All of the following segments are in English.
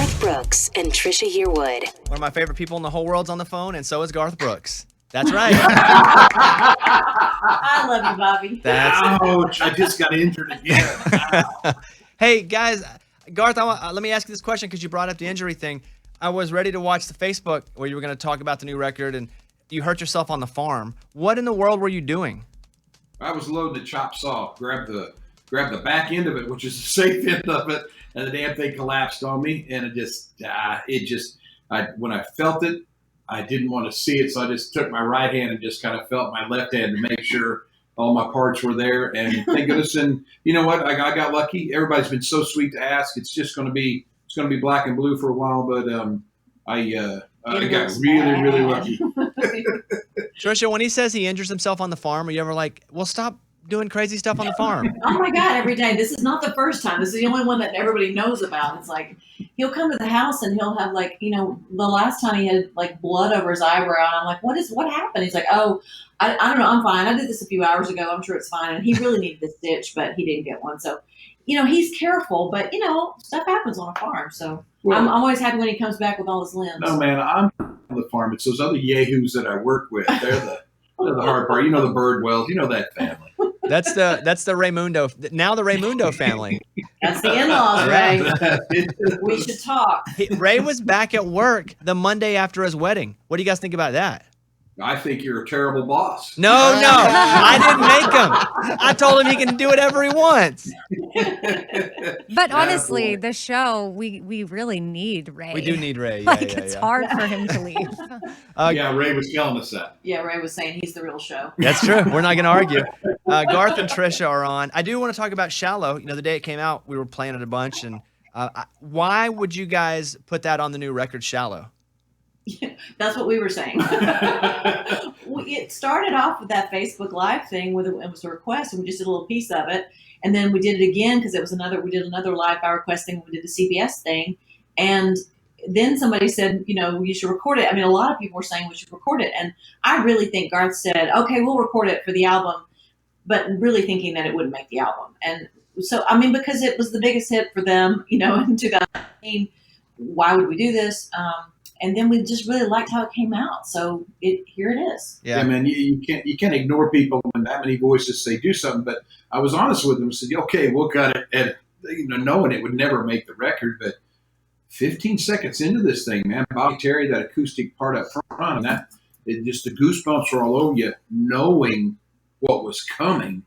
Garth Brooks and Trisha Yearwood. One of my favorite people in the whole world's on the phone, and so is Garth Brooks. That's right. I love you, Bobby. Ouch, I just got injured again. Hey, guys, Garth, let me ask you this question because you brought up the injury thing. I was ready to watch the Facebook where you were going to talk about the new record, and you hurt yourself on the farm. What in the world were you doing? I was loading the chop saw, grabbed the back end of it, which is the safe end of it, and the damn thing collapsed on me, and when I felt it, I didn't want to see it, so I just took my right hand and just kind of felt my left hand to make sure all my parts were there. And thank goodness, and you know what? I got lucky. Everybody's been so sweet to ask. It's going to be black and blue for a while, but I got really lucky. Trisha, when he says he injures himself on the farm, are you ever like, well, stop doing crazy stuff on the farm? Oh my God, every day. This is not the first time. This is the only one that everybody knows about. It's like he'll come to the house and he'll have the last time he had like blood over his eyebrow, and I'm like, what happened? He's like, oh, I don't know, I'm fine. I did this a few hours ago. I'm sure it's fine. And he really needed a stitch, but he didn't get one. So, he's careful, but stuff happens on a farm. So I'm always happy when he comes back with all his limbs. No, man, I'm on the farm. It's those other yahoos that I work with. They're the hard part. The Birdwells. That family. That's the Raymundo. Now the Raymundo family. That's the in-laws, Ray. We should talk. Ray was back at work the Monday after his wedding. What do you guys think about that? I think you're a terrible boss. No, I didn't make him. I told him he can do whatever he wants. But honestly, the show, we really need Ray. We do need Ray. It's hard for him to leave. Ray was telling us that. Yeah, Ray was saying he's the real show. That's true. We're not going to argue. Garth and Trisha are on. I do want to talk about Shallow. The day it came out, we were playing it a bunch. And why would you guys put that on the new record, Shallow? That's what we were saying. It started off with that Facebook Live thing it was a request, and we just did a little piece of it. And then we did it again because we did another live by request thing. We did the CBS thing. And then somebody said, you should record it. I mean, a lot of people were saying we should record it. And I really think Garth said, okay, we'll record it for the album, but really thinking that it wouldn't make the album. And so, I mean, because it was the biggest hit for them, in 2019, why would we do this? And then we just really liked how it came out. So here it is. Yeah, man, you can't ignore people when that many voices say do something. But I was honest with them and said, okay, we'll cut it, edit, knowing it would never make the record. But 15 seconds into this thing, man, Bobby Terry, that acoustic part up front, the goosebumps were all over you, knowing what was coming.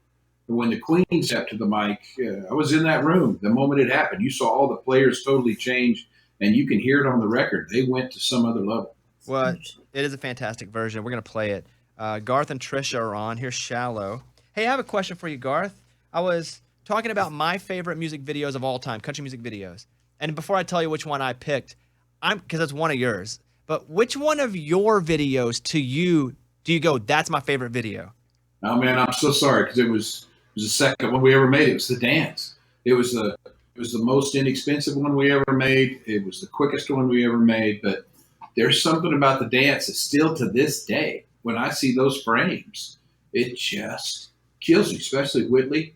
And when the Queen stepped to the mic, I was in that room the moment it happened. You saw all the players totally change. And you can hear it on the record. They went to some other level. Well, it is a fantastic version. We're going to play it. Garth and Trisha are on. Here's Shallow. Hey, I have a question for you, Garth. I was talking about my favorite music videos of all time, country music videos. And before I tell you which one I picked, because it's one of yours, but which one of your videos to you do you go, that's my favorite video? Oh, man, I'm so sorry because it was the second one we ever made. It was the dance. It was the most inexpensive one we ever made. It was the quickest one we ever made. But there's something about the dance that still to this day, when I see those frames, it just kills me, especially Whitley.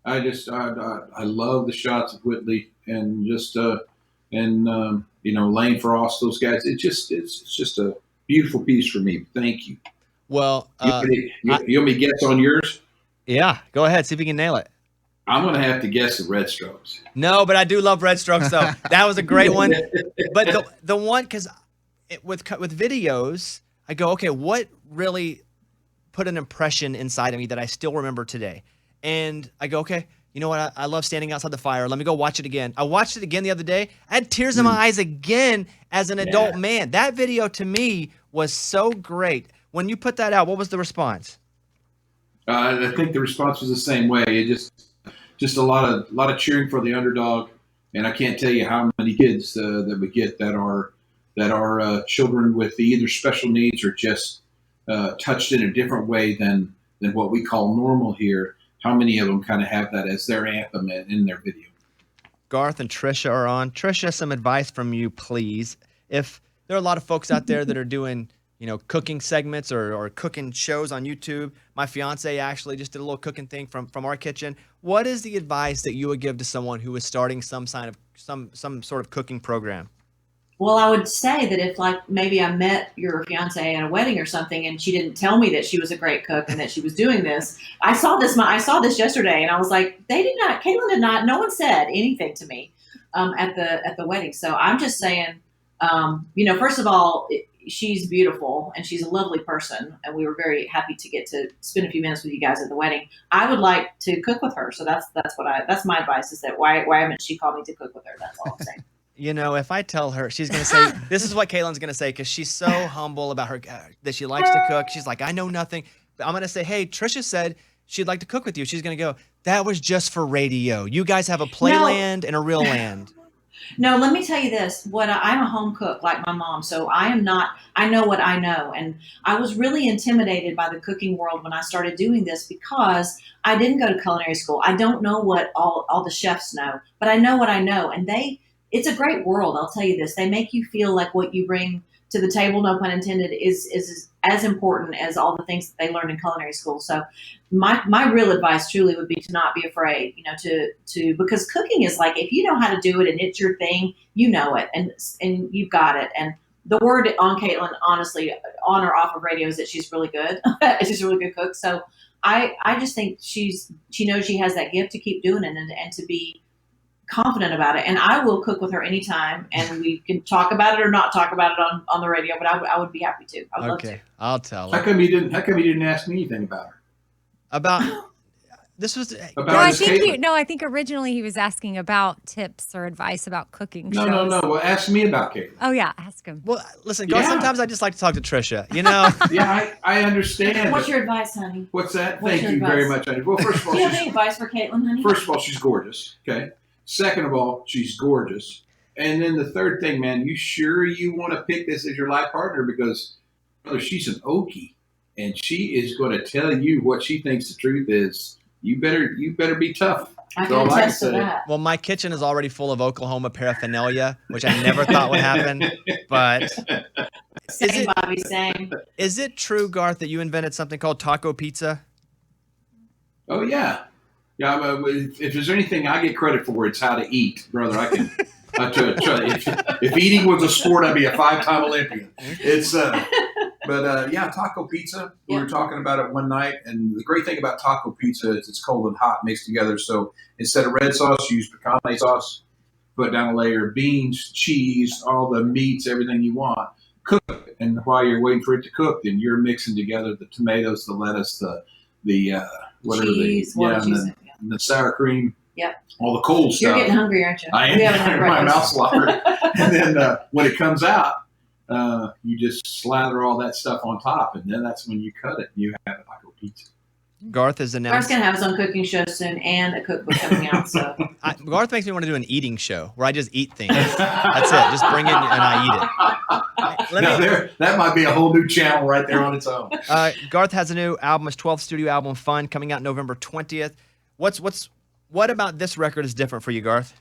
I love the shots of Whitley and Lane Frost, those guys. It's just a beautiful piece for me. Thank you. Well, you want me to guess on yours? Yeah, go ahead. See if you can nail it. I'm going to have to guess the Red Strokes. No, but I do love Red Strokes, though. That was a great one. But the one, because with videos, I go, okay, what really put an impression inside of me that I still remember today? And I go, okay, you know what? I love standing outside the fire. Let me go watch it again. I watched it again the other day. I had tears in my eyes again as an adult man. That video to me was so great. When you put that out, what was the response? I think the response was the same way. It just a lot of cheering for the underdog, and I can't tell you how many kids that we get that are children with either special needs or just touched in a different way than what we call normal here. How many of them kind of have that as their anthem in their video? Garth and Trisha are on. Trisha, some advice from you, please. If there are a lot of folks out there that are doing cooking segments or cooking shows on YouTube. My fiance actually just did a little cooking thing from our kitchen. What is the advice that you would give to someone who is starting some sort of cooking program? Well, I would say that if like maybe I met your fiance at a wedding or something, and she didn't tell me that she was a great cook and that she was doing this. I saw this yesterday, and I was like, Caitlin did not. No one said anything to me at the wedding. So I'm just saying, first of all, she's beautiful and she's a lovely person, and we were very happy to get to spend a few minutes with you guys at the wedding. I would like to cook with her, so that's my advice, is that why haven't she called me to cook with her? That's all I'm saying. If I tell her, she's going to say, this is what Caitlin's going to say, because she's so humble about her, that she likes to cook. She's like, I know nothing. But I'm going to say, hey, Trisha said she'd like to cook with you. She's going to go, that was just for radio. You guys have a playland and a real land. No, let me tell you this. I'm a home cook like my mom, so I know what I know. And I was really intimidated by the cooking world when I started doing this, because I didn't go to culinary school. I don't know what all the chefs know, but I know what I know. And it's a great world, I'll tell you this. They make you feel like what you bring to the table, no pun intended, is as important as all the things that they learn in culinary school. So my real advice truly would be to not be afraid, because cooking is like, if you know how to do it and it's your thing, you know it, and you've got it. And the word on Caitlin, honestly, on or off of radio, is that she's really good. She's a really good cook. So I just think she knows she has that gift to keep doing it and to be confident about it. And I will cook with her anytime, and we can talk about it or not talk about it on the radio, but I would be happy to. I would love to. I'll tell her. How come you didn't ask me anything about her? About this was I think originally he was asking about tips or advice about cooking shows. No. Well, ask me about Caitlin. Oh yeah, ask him. Well, listen, Garth, sometimes I just like to talk to Trisha. Yeah, I understand. What's your advice, honey? What's that? Thank you very much, honey. Well, first of all, do you have any advice for Caitlin, honey? First of all, she's gorgeous. Okay. Second of all, she's gorgeous. And then the third thing, man, you sure you want to pick this as your life partner? Because, brother, she's an Okie, and she is going to tell you what she thinks the truth is. You better be tough. I can attest to that. Well, my kitchen is already full of Oklahoma paraphernalia, which I never thought would happen. But Same, Bobby, same. Is it true, Garth, that you invented something called taco pizza? Oh, yeah. Yeah, if there's anything I get credit for, it's how to eat, brother. I can. If eating was a sport, I'd be a 5-time Olympian. But taco pizza. We were talking about it one night, and the great thing about taco pizza is it's cold and hot mixed together. So instead of red sauce, you use picante sauce. Put down a layer of beans, cheese, all the meats, everything you want. Cook it, and while you're waiting for it to cook, then you're mixing together the tomatoes, the lettuce, the cheese, the sour cream, all the cold stuff. You're getting hungry, aren't you? I am. My mouth's watering. And then when it comes out, you just slather all that stuff on top, and then that's when you cut it. And you have a taco pizza. Garth is announced. Garth's going to have his own cooking show soon and a cookbook coming out. So Garth makes me want to do an eating show where I just eat things. That's it. Just bring it and I eat it. That might be a whole new channel right there on its own. Garth has a new album, his 12th studio album, Fun, coming out November 20th. What about this record is different for you, Garth?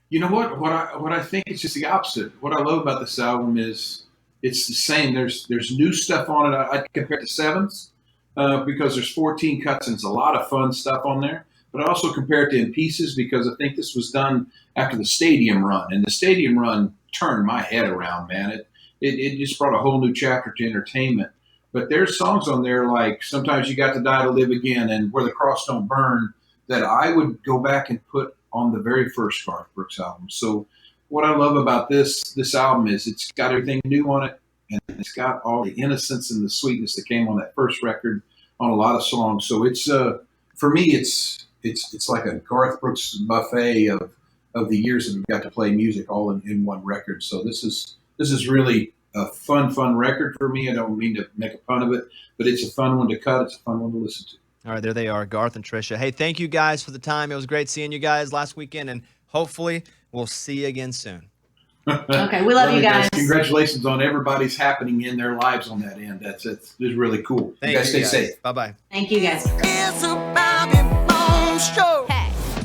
You know what? What I think is just the opposite. What I love about this album is it's the same. There's new stuff on it. I'd compare it to Sevens because there's 14 cuts and there's a lot of fun stuff on there. But I also compare it to In Pieces because I think this was done after the stadium run, and the stadium run turned my head around, man. It just brought a whole new chapter to entertainment. But there's songs on there like Sometimes You Got to Die to Live Again and Where the Cross Don't Burn that I would go back and put on the very first Garth Brooks album. So what I love about this album is it's got everything new on it, and it's got all the innocence and the sweetness that came on that first record on a lot of songs. So it's for me it's like a Garth Brooks buffet of the years that we've got to play music all in one record. So this is really a fun record for me. I don't mean to make a pun of it, but it's a fun one to cut. It's a fun one to listen to. All right, there they are, Garth and Trisha. Hey, thank you guys for the time. It was great seeing you guys last weekend, and hopefully we'll see you again soon. Okay, we love you guys. Congratulations on everybody's happening in their lives on that end. It's really cool. You guys stay safe. Bye-bye. Thank you guys. It's a Bobby Bones show.